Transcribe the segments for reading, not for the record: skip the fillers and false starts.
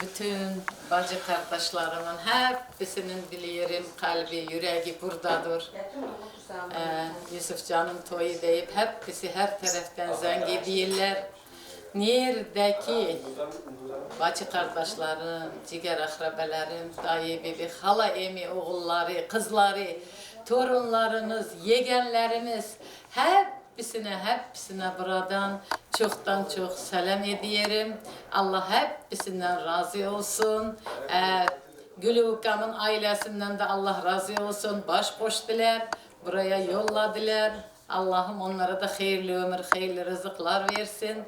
bütün bacı kardeşlerimin hepsinin biliyorum kalbi, yüreği buradadır. Yusuf Can'ın toyu deyip hepsi her taraftan zengi değiller. Neredeki bacı kardeşlerim, ciger akrabelerim, dayı, bibi, hala emi, oğulları, kızları, torunlarınız, yegenleriniz hepsine buradan çoktan çok selam ediyorum. Allah hepsinden razı olsun. Gülü Ukam'ın ailesinden de Allah razı olsun. Başboş diler, buraya yolladılar. Allah'ım onlara da hayırlı ömür, hayırlı rızıklar versin.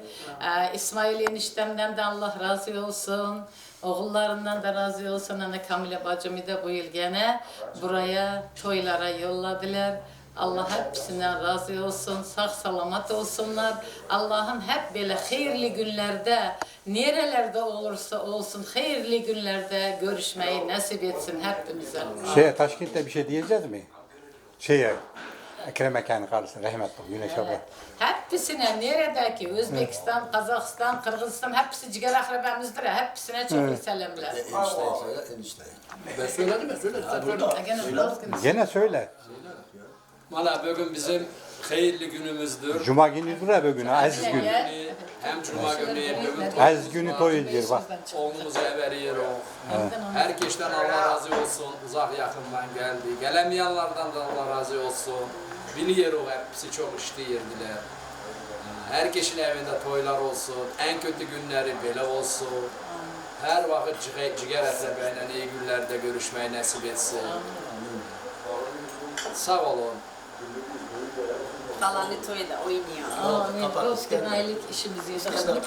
İsmail eniştemden de Allah razı olsun. Oğullarından da razı olsun. Ana Kamile bacımı da bu yıl gene buraya, toylara yolladılar. Allah hepsinden razı olsun, sağ salamat olsunlar. Allah'ım hep böyle hayırlı günlerde, nerelerde olursa olsun hayırlı günlerde görüşmeyi nasip etsin hepimize. Taşkent'te bir şey diyeceğiz mi? Ekrem Eken'in karısı rahmetli Güneş abla. Hepsine neredeki Özbekistan, Kazakistan, Kırgızistan hepsi ciger akrabamızdır. Hepsine çok iyi selamlar. Enişteyi söyle, enişteyi. Ben söyledim ya, söyle. Gene söyle. Valla bugün bizim hayırlı günümüzdür. Cuma günüdür ya bugün, aziz günü. Hem cuma günü, bugün Aziz günü toy ediyor bak. oğlumuzu everiyor o. Herkesten Allah razı olsun, uzak yakından geldi. Gelemeyenlerden de Allah razı olsun. Biliyor o hepsi çok işleyirdiler. Herkesin evinde toylar olsun, en kötü günleri böyle olsun. Her vakit ciger akrabayla iyi günlerde görüşmeyi nasip etsin. Sağ olun. Kalanı toyda oynuyor. Amin. 90 aylık işimizi yapalım.